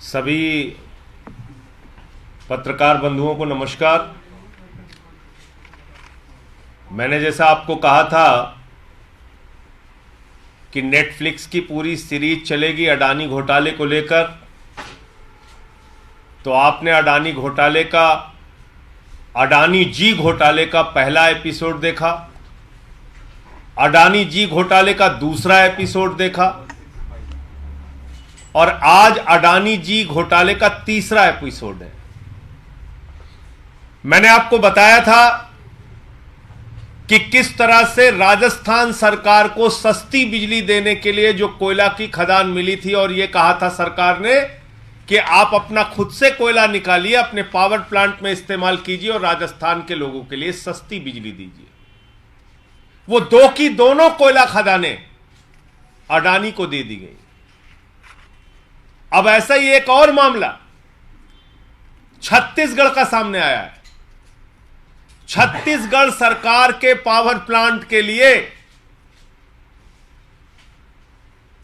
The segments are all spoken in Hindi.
सभी पत्रकार बंधुओं को नमस्कार। मैंने जैसा आपको कहा था कि नेटफ्लिक्स की पूरी सीरीज चलेगी अडानी घोटाले को लेकर, तो आपने अडानी जी घोटाले का पहला एपिसोड देखा, अडानी जी घोटाले का दूसरा एपिसोड देखा और आज अडानी जी घोटाले का तीसरा एपिसोड है। मैंने आपको बताया था कि किस तरह से राजस्थान सरकार को सस्ती बिजली देने के लिए जो कोयला की खदान मिली थी, और यह कहा था सरकार ने कि आप अपना खुद से कोयला निकालिए, अपने पावर प्लांट में इस्तेमाल कीजिए और राजस्थान के लोगों के लिए सस्ती बिजली दीजिए। वो दो की दोनों कोयला खदानें अडानी को दे दी गई। अब ऐसा ही एक और मामला छत्तीसगढ़ का सामने आया है। छत्तीसगढ़ सरकार के पावर प्लांट के लिए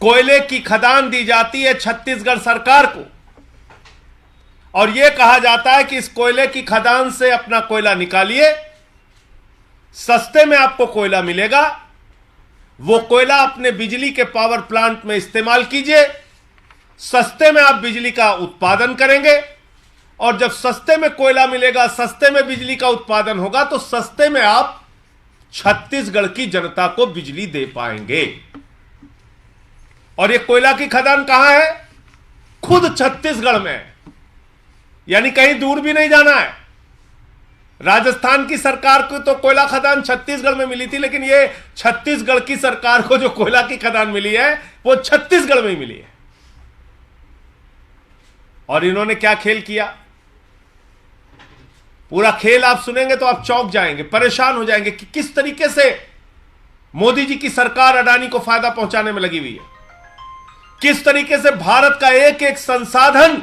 कोयले की खदान दी जाती है छत्तीसगढ़ सरकार को, और यह कहा जाता है कि इस कोयले की खदान से अपना कोयला निकालिए, सस्ते में आपको कोयला मिलेगा, वो कोयला अपने बिजली के पावर प्लांट में इस्तेमाल कीजिए, सस्ते में आप बिजली का उत्पादन करेंगे, और जब सस्ते में कोयला मिलेगा, सस्ते में बिजली का उत्पादन होगा, तो सस्ते में आप छत्तीसगढ़ की जनता को बिजली दे पाएंगे। और ये कोयला की खदान कहां है? खुद छत्तीसगढ़ में, यानी कहीं दूर भी नहीं जाना है। राजस्थान की सरकार को तो कोयला खदान छत्तीसगढ़ में मिली थी, लेकिन ये छत्तीसगढ़ की सरकार को जो कोयला की खदान मिली है वो छत्तीसगढ़ में ही मिली है। और इन्होंने क्या खेल किया, पूरा खेल आप सुनेंगे तो आप चौंक जाएंगे, परेशान हो जाएंगे कि किस तरीके से मोदी जी की सरकार अडानी को फायदा पहुंचाने में लगी हुई है, किस तरीके से भारत का एक एक संसाधन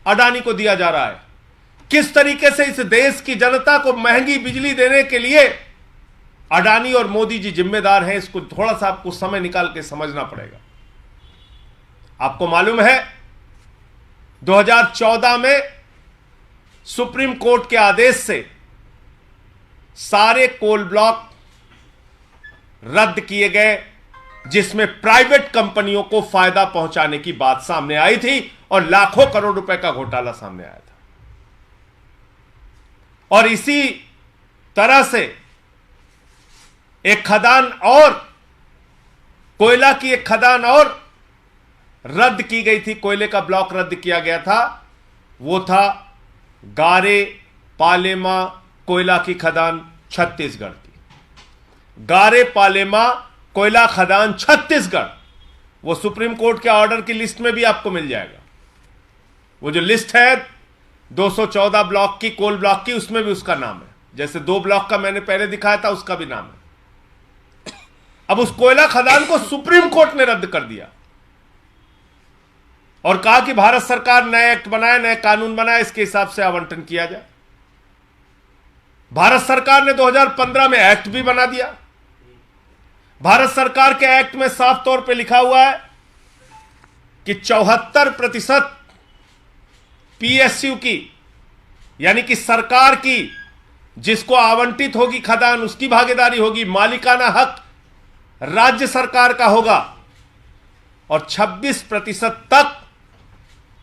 अडानी को दिया जा रहा है, किस तरीके से इस देश की जनता को महंगी बिजली देने के लिए अडानी और मोदी जी जिम्मेदार हैं। इसको थोड़ा सा आपको समय निकाल के समझना पड़ेगा। आपको मालूम है 2014 में सुप्रीम कोर्ट के आदेश से सारे कोल ब्लॉक रद्द किए गए, जिसमें प्राइवेट कंपनियों को फायदा पहुंचाने की बात सामने आई थी और लाखों करोड़ रुपए का घोटाला सामने आया था। और इसी तरह से एक खदान और, कोयला की एक खदान और रद्द की गई थी, कोयले का ब्लॉक रद्द किया गया था। वो था गारे पालेमा कोयला की खदान छत्तीसगढ़ की। गारे पालेमा कोयला खदान छत्तीसगढ़, वो सुप्रीम कोर्ट के ऑर्डर की लिस्ट में भी आपको मिल जाएगा। वो जो लिस्ट है 214 ब्लॉक की, कोल ब्लॉक की, उसमें भी उसका नाम है। जैसे 2 ब्लॉक का मैंने पहले दिखाया था, उसका भी नाम है। अब उस कोयला खदान को सुप्रीम कोर्ट ने रद्द कर दिया और कहा कि भारत सरकार नए एक्ट बनाए, नए कानून बनाए, इसके हिसाब से आवंटन किया जाए। भारत सरकार ने 2015 में एक्ट भी बना दिया। भारत सरकार के एक्ट में साफ तौर पे लिखा हुआ है कि 74% पीएसयू की, यानी कि सरकार की, जिसको आवंटित होगी खदान उसकी भागीदारी होगी, मालिकाना हक राज्य सरकार का होगा, और 26% तक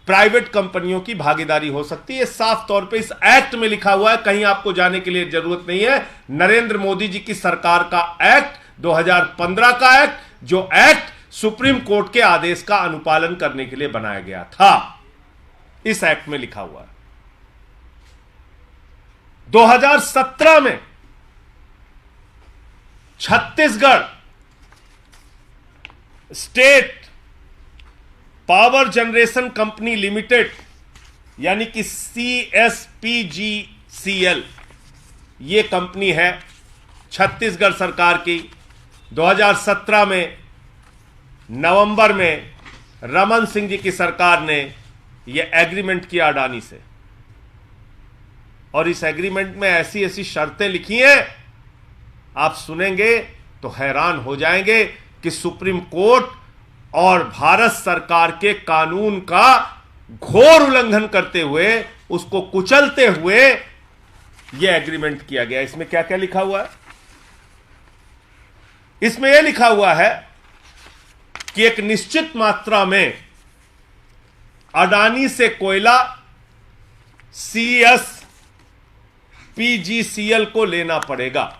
प्राइवेट कंपनियों की भागीदारी हो सकती है। साफ तौर पे इस एक्ट में लिखा हुआ है, कहीं आपको जाने के लिए जरूरत नहीं है। नरेंद्र मोदी जी की सरकार का एक्ट, 2015 का एक्ट, जो एक्ट सुप्रीम कोर्ट के आदेश का अनुपालन करने के लिए बनाया गया था, इस एक्ट में लिखा हुआ है। 2017 में Chhattisgarh state power generation company limited, यानी कि CSPGCL, ये कंपनी है छत्तीसगढ़ सरकार की। 2017 में नवंबर में रमन सिंह जी की सरकार ने यह एग्रीमेंट किया अडानी से, और इस एग्रीमेंट में ऐसी ऐसी शर्तें लिखी हैं, आप सुनेंगे तो हैरान हो जाएंगे कि सुप्रीम कोर्ट और भारत सरकार के कानून का घोर उल्लंघन करते हुए, उसको कुचलते हुए यह एग्रीमेंट किया गया। इसमें क्या क्या लिखा हुआ है? इसमें यह लिखा हुआ है कि एक निश्चित मात्रा में अडानी से कोयला CSPGCL को लेना पड़ेगा।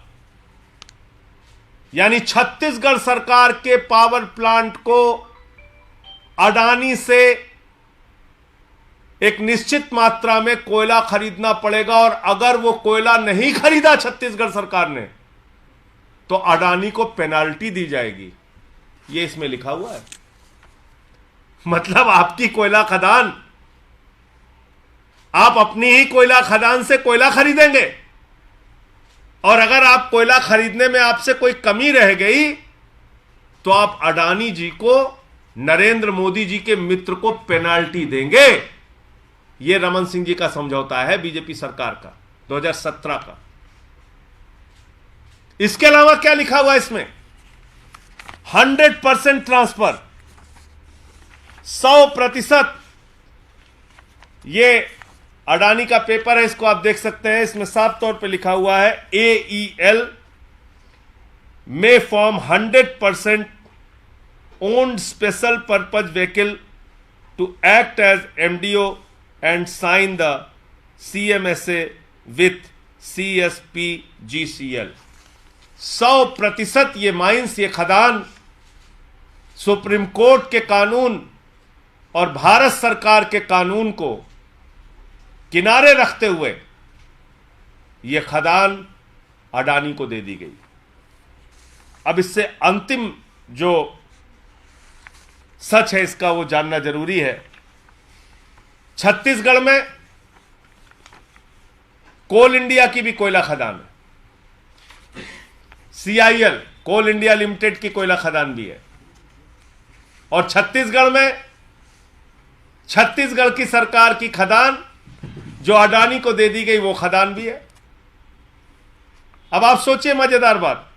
यानी छत्तीसगढ़ सरकार के पावर प्लांट को अडानी से एक निश्चित मात्रा में कोयला खरीदना पड़ेगा, और अगर वो कोयला नहीं खरीदा छत्तीसगढ़ सरकार ने तो अडानी को पेनाल्टी दी जाएगी। ये इसमें लिखा हुआ है। मतलब आपकी कोयला खदान, आप अपनी ही कोयला खदान से कोयला खरीदेंगे, और अगर आप कोयला खरीदने में आपसे कोई कमी रह गई तो आप अडानी जी को, नरेंद्र मोदी जी के मित्र को पेनाल्टी देंगे। यह रमन सिंह जी का समझौता है बीजेपी सरकार का 2017 का। इसके अलावा क्या लिखा हुआ है इसमें? 100% ट्रांसफर, 100%। ये अडानी का पेपर है, इसको आप देख सकते हैं। इसमें साफ तौर पे लिखा हुआ है AEL may form 100% owned special purpose vehicle to act as MDO and sign the CMSA with CSPGCL। 100% ये माइंस, ये खदान सुप्रीम कोर्ट के कानून और भारत सरकार के कानून को किनारे रखते हुए यह खदान अडानी को दे दी गई। अब इससे अंतिम जो सच है इसका वो जानना जरूरी है। छत्तीसगढ़ में कोल इंडिया की भी कोयला खदान है, CIL कोल इंडिया लिमिटेड की कोयला खदान भी है, और छत्तीसगढ़ में छत्तीसगढ़ की सरकार की खदान जो अडानी को दे दी गई वो खदान भी है। अब आप सोचिए मजेदार बात,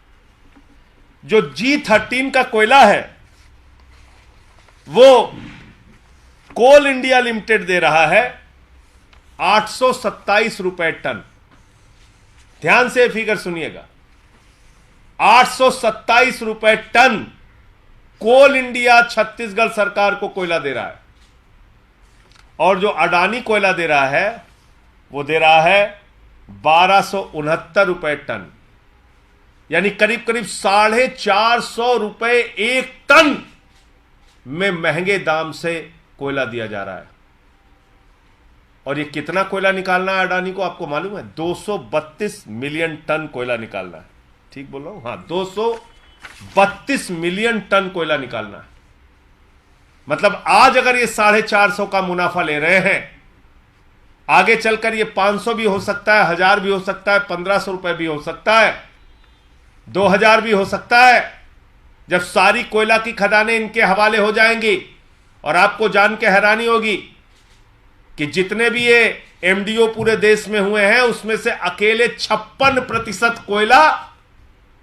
जो G13 का कोयला है वो कोल इंडिया लिमिटेड दे रहा है 827 रुपए टन। ध्यान से फिगर सुनिएगा, 827 रुपए टन कोल इंडिया छत्तीसगढ़ सरकार को कोयला दे रहा है, और जो अडानी कोयला दे रहा है वो दे रहा है 1269 रुपए टन। यानी करीब करीब 450 रुपए एक टन में महंगे दाम से कोयला दिया जा रहा है। और ये कितना कोयला निकालना है अडानी को, आपको मालूम है? 232 मिलियन टन कोयला निकालना है। ठीक बोल रहा हूं? हाँ, 232 मिलियन टन कोयला निकालना है। मतलब आज अगर ये 450 का मुनाफा ले रहे हैं, आगे चलकर ये 500 भी हो सकता है, 1000 भी हो सकता है, 1500 रुपए भी हो सकता है, 2000 भी हो सकता है, जब सारी कोयला की खदानें इनके हवाले हो जाएंगी। और आपको जान के हैरानी होगी कि जितने भी ये MDO पूरे देश में हुए हैं उसमें से अकेले 56% कोयला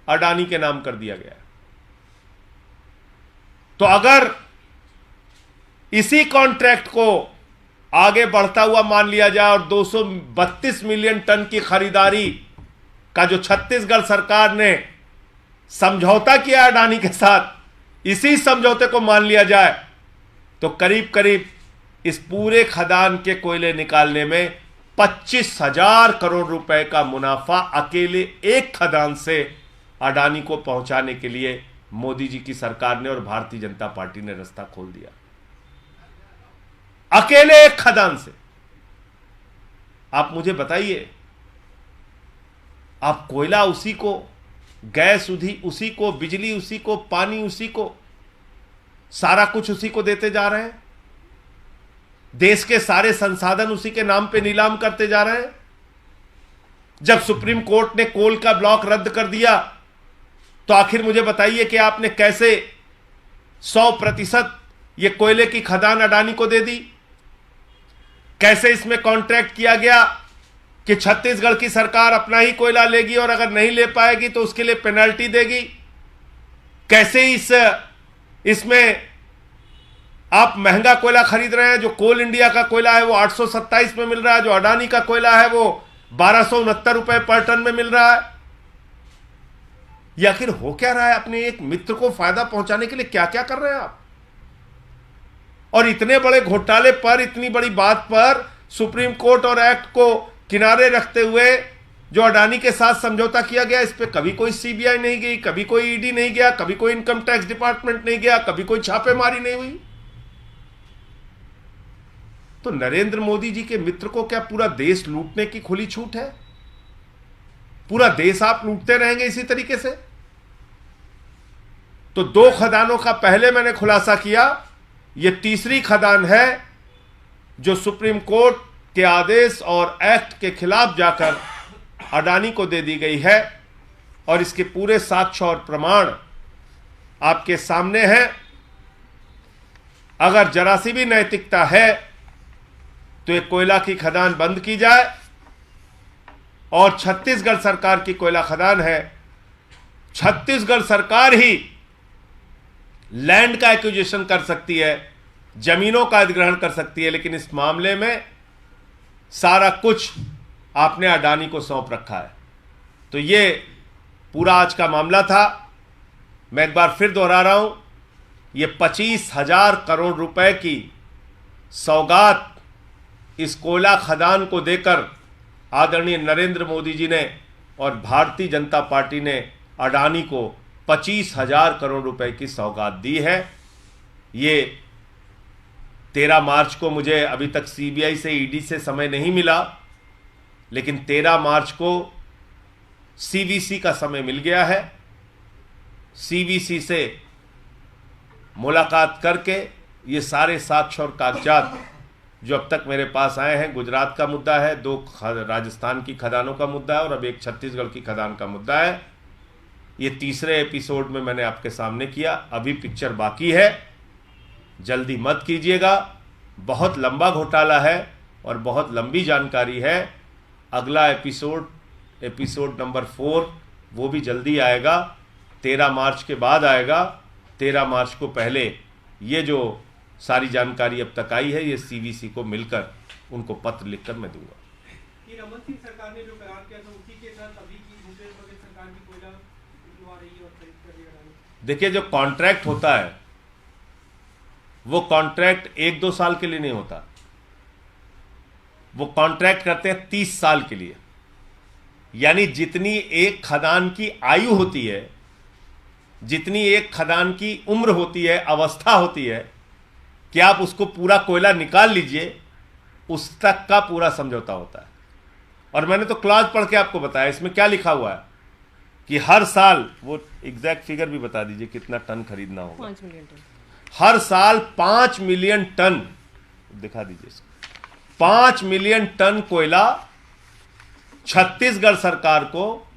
अडानी के नाम कर दिया गया। तो अगर इसी कॉन्ट्रैक्ट को आगे बढ़ता हुआ मान लिया जाए और 232 मिलियन टन की खरीदारी का जो छत्तीसगढ़ सरकार ने समझौता किया अडानी के साथ, इसी समझौते को मान लिया जाए तो करीब करीब इस पूरे खदान के कोयले निकालने में 25,000 करोड़ रुपए का मुनाफा अकेले एक खदान से अडानी को पहुंचाने के लिए मोदी जी की सरकार ने और भारतीय जनता पार्टी ने रास्ता खोल दिया। अकेले एक खदान से। आप मुझे बताइए, आप कोयला उसी को, गैस उसी को, बिजली उसी को, पानी उसी को, सारा कुछ उसी को देते जा रहे हैं। देश के सारे संसाधन उसी के नाम पे नीलाम करते जा रहे हैं। जब सुप्रीम कोर्ट ने कोल का ब्लॉक रद्द कर दिया तो आखिर मुझे बताइए कि आपने कैसे 100% ये कोयले की खदान अडानी को दे दी? कैसे इसमें कॉन्ट्रैक्ट किया गया कि छत्तीसगढ़ की सरकार अपना ही कोयला लेगी और अगर नहीं ले पाएगी तो उसके लिए पेनल्टी देगी? कैसे इसमें आप महंगा कोयला खरीद रहे हैं। जो कोल इंडिया का कोयला है वो 827 में मिल रहा है, जो अडानी का कोयला है वो 1269 रुपए पर टन में मिल रहा है। ये आखिर हो क्या रहा है? अपने एक मित्र को फायदा पहुंचाने के लिए क्या क्या कर रहे हैं आप? और इतने बड़े घोटाले पर, इतनी बड़ी बात पर सुप्रीम कोर्ट और एक्ट को किनारे रखते हुए जो अडानी के साथ समझौता किया गया, इस पे कभी कोई सीबीआई नहीं गई, कभी कोई ईडी नहीं गया, कभी कोई इनकम टैक्स डिपार्टमेंट नहीं गया, कभी कोई छापेमारी नहीं हुई। तो नरेंद्र मोदी जी के मित्र को क्या पूरा देश लूटने की खुली छूट है? पूरा देश आप लूटते रहेंगे इसी तरीके से? तो 2 खदानों का पहले मैंने खुलासा किया, यह तीसरी खदान है जो सुप्रीम कोर्ट के आदेश और एक्ट के खिलाफ जाकर अडानी को दे दी गई है। और इसके पूरे साक्ष्य और प्रमाण आपके सामने हैं। अगर जरा सी भी नैतिकता है तो एक कोयला की खदान बंद की जाए, और छत्तीसगढ़ सरकार की कोयला खदान है। छत्तीसगढ़ सरकार ही लैंड का एक्विजिशन कर सकती है, जमीनों का अधिग्रहण कर सकती है, लेकिन इस मामले में सारा कुछ आपने अडानी को सौंप रखा है। तो ये पूरा आज का मामला था। मैं एक बार फिर दोहरा रहा हूं, ये 25,000 करोड़ रुपए की सौगात इस कोयला खदान को देकर आदरणीय नरेंद्र मोदी जी ने और भारतीय जनता पार्टी ने अडानी को 25,000 करोड़ रुपए की सौगात दी है। ये 13 मार्च को, मुझे अभी तक सीबीआई से, ईडी से समय नहीं मिला, लेकिन 13 मार्च को सीवीसी का समय मिल गया है। सीवीसी से मुलाकात करके ये सारे साक्ष्य और कागजात जो अब तक मेरे पास आए हैं, गुजरात का मुद्दा है, 2 राजस्थान की खदानों का मुद्दा है और अब एक छत्तीसगढ़ की खदान का मुद्दा है, ये तीसरे एपिसोड में मैंने आपके सामने किया। अभी पिक्चर बाकी है, जल्दी मत कीजिएगा। बहुत लंबा घोटाला है और बहुत लंबी जानकारी है। अगला एपिसोड नंबर 4 वो भी जल्दी आएगा, 13 मार्च के बाद आएगा। 13 मार्च को पहले ये जो सारी जानकारी अब तक आई है, ये सीवीसी को मिलकर उनको पत्र लिखकर मैं दूंगा। रमन सिंह सरकार ने जो करार किया था उसी के साथ अभी की भूपेश बघेल सरकार की कोयला निकलवा रही है और खरीद कर रही है। देखिए, जो कॉन्ट्रैक्ट होता है वो कॉन्ट्रैक्ट 1-2 साल के लिए नहीं होता, वो कॉन्ट्रैक्ट करते हैं 30 साल के लिए। यानी जितनी एक खदान की आयु होती है, जितनी एक खदान की उम्र होती है, अवस्था होती है कि आप उसको पूरा कोयला निकाल लीजिए, उस तक का पूरा समझौता होता है। और मैंने तो क्लॉज पढ़ के आपको बताया, इसमें क्या लिखा हुआ है कि हर साल, वो एग्जैक्ट फिगर भी बता दीजिए कितना टन खरीदना होगा। 5 मिलियन टन। हर साल 5 मिलियन टन, दिखा दीजिए इसको, 5 मिलियन टन कोयला छत्तीसगढ़ सरकार को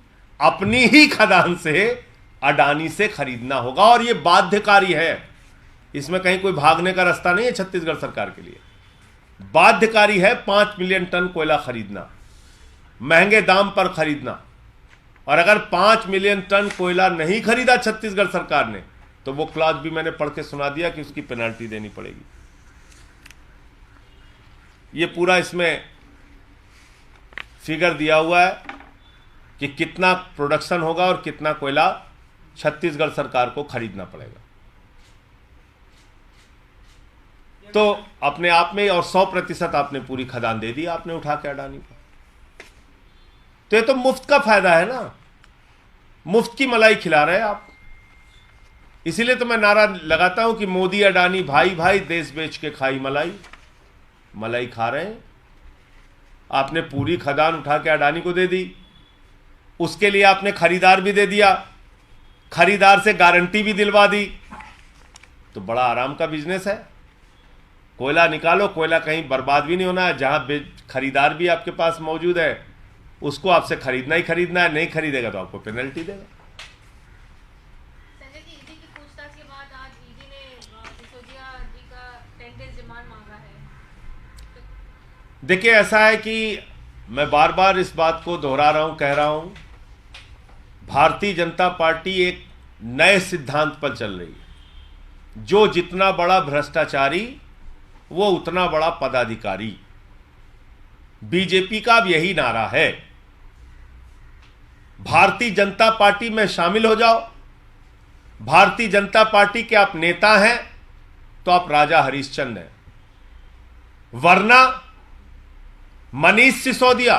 अपनी ही खदान से, अडानी से खरीदना होगा। और यह बाध्यकारी है, इसमें कहीं कोई भागने का रास्ता नहीं है छत्तीसगढ़ सरकार के लिए। बाध्यकारी है 5 मिलियन टन कोयला खरीदना, महंगे दाम पर खरीदना। और अगर 5 मिलियन टन कोयला नहीं खरीदा छत्तीसगढ़ सरकार ने, तो वो क्लॉज भी मैंने पढ़ के सुना दिया कि उसकी पेनल्टी देनी पड़ेगी। ये पूरा इसमें फिगर दिया हुआ है कि कितना प्रोडक्शन होगा और कितना कोयला छत्तीसगढ़ सरकार को खरीदना पड़ेगा। तो अपने आप में, और 100% आपने पूरी खदान दे दी आपने उठा के अडानी को। तो ये तो मुफ्त का फायदा है ना, मुफ्त की मलाई खिला रहे हैं आप। इसीलिए तो मैं नारा लगाता हूं कि मोदी अडानी भाई भाई, देश बेच के खाई मलाई। मलाई खा रहे हैं। आपने पूरी खदान उठा के अडानी को दे दी, उसके लिए आपने खरीदार भी दे दिया, खरीदार से गारंटी भी दिलवा दी। तो बड़ा आराम का बिजनेस है। कोयला निकालो, कोयला कहीं बर्बाद भी नहीं होना है। जहां खरीदार भी आपके पास मौजूद है, उसको आपसे खरीदना ही खरीदना है। नहीं खरीदेगा तो आपको पेनल्टी देगा। संजय जी, ईडी की पूछताछ के बाद आज ईडी ने सिसोदिया जी का 10 डेज रिमांड मांगा है। देखिए, ऐसा है कि मैं बार बार इस बात को दोहरा रहा हूं, कह रहा हूं, भारतीय जनता पार्टी एक नए सिद्धांत पर चल रही है। जो जितना बड़ा भ्रष्टाचारी वो उतना बड़ा पदाधिकारी। बीजेपी का अब यही नारा है, भारतीय जनता पार्टी में शामिल हो जाओ। भारतीय जनता पार्टी के आप नेता हैं तो आप राजा हरिश्चंद्र हैं, वरना मनीष सिसोदिया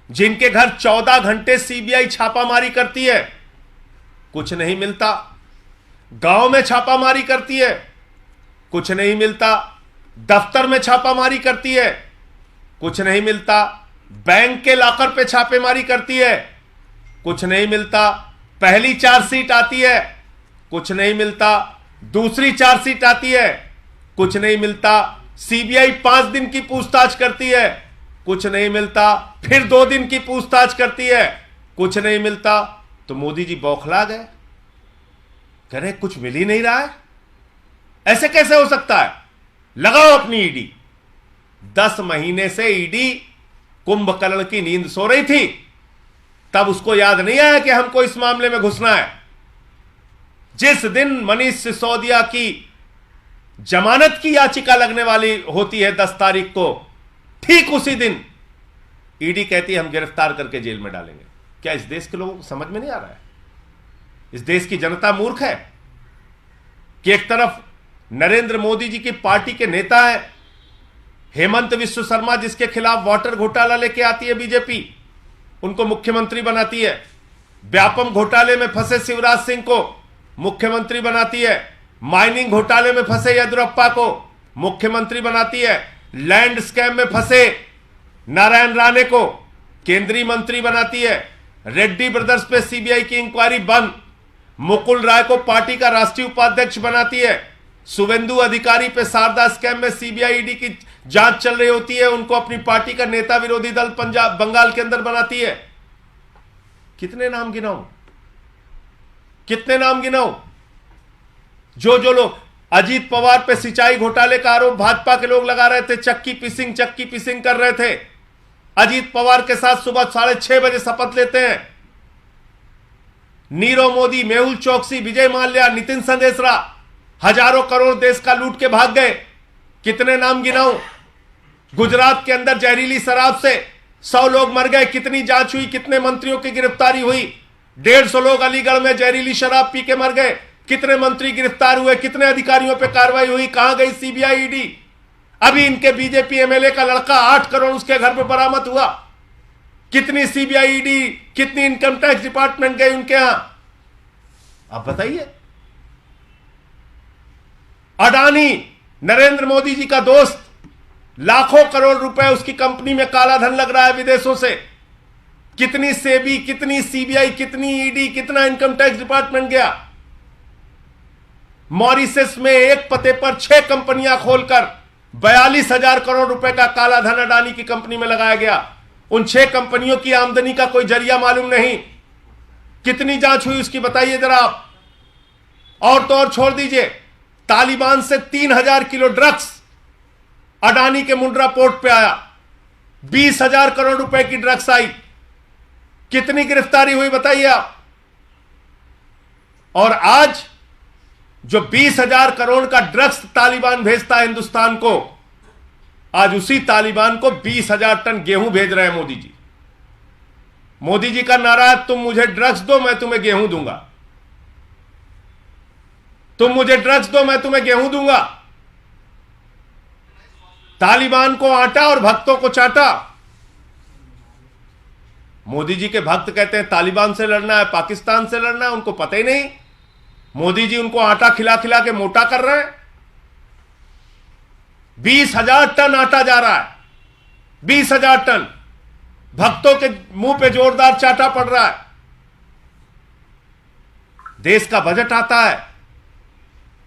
जिनके घर 14 घंटे सीबीआई छापामारी करती है, कुछ नहीं मिलता। गांव में छापामारी करती है, कुछ नहीं मिलता। दफ्तर में छापामारी करती है, कुछ नहीं मिलता। बैंक के लॉकर पे छापेमारी करती है, कुछ नहीं मिलता। पहली चार्जशीट आती है, कुछ नहीं मिलता। दूसरी चार्जशीट आती है, कुछ नहीं मिलता। सीबीआई 5 दिन की पूछताछ करती है, कुछ नहीं मिलता। फिर 2 दिन की पूछताछ करती है, कुछ नहीं मिलता। तो मोदी जी बौखला गए, कह रहे कुछ मिल ही नहीं रहा है, ऐसे कैसे हो सकता है, लगाओ अपनी ईडी। 10 महीने से ईडी कुंभकर्ण की नींद सो रही थी, तब उसको याद नहीं आया कि हमको इस मामले में घुसना है। जिस दिन मनीष सिसोदिया की जमानत की याचिका लगने वाली होती है 10 तारीख को, ठीक उसी दिन ईडी कहती है हम गिरफ्तार करके जेल में डालेंगे। क्या इस देश के लोगों को समझ में नहीं आ रहा है? इस देश की जनता मूर्ख है कि एक तरफ नरेंद्र मोदी जी की पार्टी के नेता हैं, हेमंत विश्व शर्मा जिसके खिलाफ वाटर घोटाला लेके आती है बीजेपी, उनको मुख्यमंत्री बनाती है। व्यापम घोटाले में फंसे शिवराज सिंह को मुख्यमंत्री बनाती है। माइनिंग घोटाले में फंसे येदियुरप्पा को मुख्यमंत्री बनाती है। लैंड स्कैम में फंसे नारायण राणे को केंद्रीय मंत्री बनाती है। रेड्डी ब्रदर्स पे सीबीआई की इंक्वायरी बंद, मुकुल राय को पार्टी का राष्ट्रीय उपाध्यक्ष बनाती है। शुवेंदु अधिकारी पे शारदा स्कैम में सीबीआई ईडी की जांच चल रही होती है, उनको अपनी पार्टी का नेता विरोधी दल पंजाब बंगाल के अंदर बनाती है। कितने नाम गिनाऊं, कितने नाम गिनाऊं? जो लोग अजीत पवार पे सिंचाई घोटाले का आरोप भाजपा के लोग लगा रहे थे, चक्की पिसिंग कर रहे थे। अजीत पवार के साथ सुबह 6:30 बजे शपथ लेते हैं। नीरव मोदी, मेहुल चोकसी, विजय माल्या, नितिन संदेशरा हजारों करोड़ देश का लूट के भाग गए। कितने नाम गिनाऊं? गुजरात के अंदर जहरीली शराब से 100 लोग मर गए, कितनी जांच हुई, कितने मंत्रियों की गिरफ्तारी हुई? 150 लोग अलीगढ़ में जहरीली शराब पी के मर गए, कितने मंत्री गिरफ्तार हुए, कितने अधिकारियों पे कार्रवाई हुई? कहां गई सीबीआई ईडी? अभी इनके बीजेपी एमएलए का लड़का 8 करोड़ उसके घर पे बरामद हुआ। कितनी सीबीआई ईडी, कितनी इनकम टैक्स डिपार्टमेंट गई उनके यहां? आप बताइए। अडानी नरेंद्र मोदी जी का दोस्त, लाखों करोड़ रुपए उसकी कंपनी में काला धन लग रहा है विदेशों से। कितनी सेबी, कितनी सीबीआई, कितनी ईडी, कितना इनकम टैक्स डिपार्टमेंट गया? मॉरिशस में एक पते पर 6 कंपनियां खोलकर 42,000 करोड़ रुपए का काला धन अडानी की कंपनी में लगाया गया। उन 6 कंपनियों की आमदनी का कोई जरिया मालूम नहीं। कितनी जांच हुई उसकी बताइए जरा आप। और तो और छोड़ दीजिए, तालिबान से 3,000 किलो ड्रग्स अडानी के मुंड्रा पोर्ट पे आया। 20,000 करोड़ रुपए की ड्रग्स आई। कितनी गिरफ्तारी हुई बताइए आप। और आज जो 20,000 करोड़ का ड्रग्स तालिबान भेजता है हिंदुस्तान को, आज उसी तालिबान को 20,000 टन गेहूं भेज रहे हैं मोदी जी। मोदी जी का नारा है, तुम मुझे ड्रग्स दो मैं तुम्हें गेहूं दूंगा। तुम मुझे ड्रग्स दो मैं तुम्हें गेहूं दूंगा। तालिबान को आटा और भक्तों को चाटा। मोदी जी के भक्त कहते हैं तालिबान से लड़ना है, पाकिस्तान से लड़ना है, उनको पता ही नहीं। मोदी जी उनको आटा खिला खिला के मोटा कर रहे हैं। 20,000 टन आटा जा रहा है, 20,000 टन। भक्तों के मुंह पे जोरदार चाटा पड़ रहा है। देश का बजट आता है,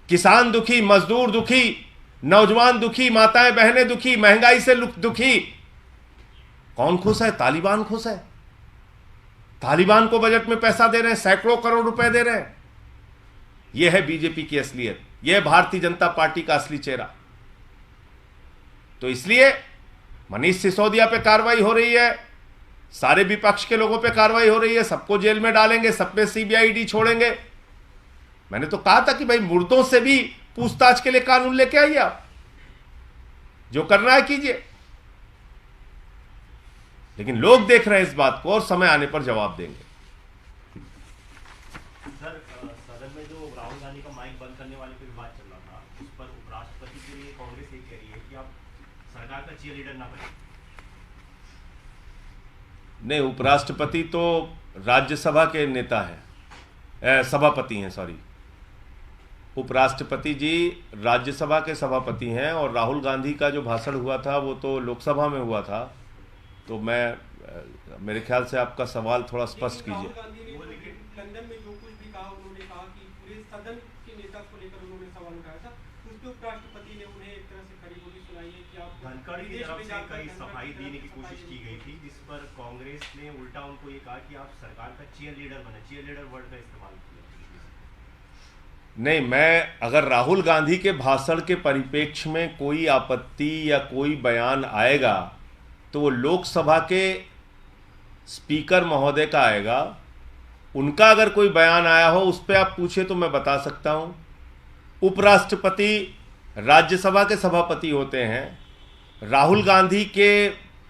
किसान दुखी, मजदूर दुखी, नौजवान दुखी, माताएं बहनें दुखी, महंगाई से दुखी। कौन खुश है? तालिबान खुश है। तालिबान को बजट में पैसा दे रहे हैं, सैकड़ों करोड़ रुपए दे रहे हैं। यह है बीजेपी की असलियत, यह है भारतीय जनता पार्टी का असली चेहरा। तो इसलिए मनीष सिसोदिया पे कार्रवाई हो रही है, सारे विपक्ष के लोगों पे कार्रवाई हो रही है, सबको जेल में डालेंगे, सब पे सीबीआई ईडी छोड़ेंगे। मैंने तो कहा था कि भाई मुर्दों से भी पूछताछ के लिए कानून लेके आइए, आप जो करना है कीजिए। लेकिन लोग देख रहे हैं इस बात को और समय आने पर जवाब देंगे। सर, सदन में जो राहुल गांधी का माइक बंद करने वाले पे विवाद चल रहा था, उस पर उपराष्ट्रपति के लिए कांग्रेस ये कह रही है कि आप सरकार का चीयर लीडर ना बने। नहीं, उपराष्ट्रपति तो राज्यसभा के नेता हैं, सभापति हैं, सॉरी। उपराष्ट्रपति जी राज्यसभा के सभापति हैं और राहुल गांधी का जो भाषण हुआ था वो तो लोकसभा में हुआ था। तो मेरे ख्याल से आपका सवाल थोड़ा स्पष्ट कीजिए। राहुल गांधी ने लंदन में जो कुछ भी कहा, उन्होंने कहा कि पूरे सदन के नेता को लेकर उन्होंने सवाल उठाया था। उस पर उपराष्ट्रपति ने उन्हें एक तरह से खड़ी बोली सुनाई है कि आप धनखड़ की तरफ से कई सफाई देने की कोशिश की गई थी, जिस पर कांग्रेस ने उल्टा उनको ये कहा कि आप सरकार का चीयर लीडर बने। चीयर लीडर वर्ड का इस्तेमाल किया। नहीं, मैं अगर राहुल गांधी के भाषण के परिप्रेक्ष्य में कोई आपत्ति या कोई बयान आएगा तो वो लोकसभा के स्पीकर महोदय का आएगा। उनका अगर कोई बयान आया हो उस पर आप पूछे तो मैं बता सकता हूं। उपराष्ट्रपति राज्यसभा के सभापति होते हैं। राहुल गांधी के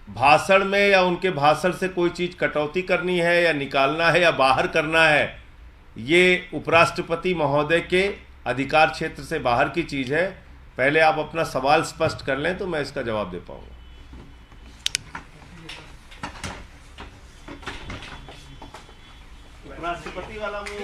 भाषण में या उनके भाषण से कोई चीज़ कटौती करनी है या निकालना है या बाहर करना है, ये उपराष्ट्रपति महोदय के अधिकार क्षेत्र से बाहर की चीज़ है। पहले आप अपना सवाल स्पष्ट कर लें तो मैं इसका जवाब दे पाऊंगा। उपराष्ट्रपति वाला वो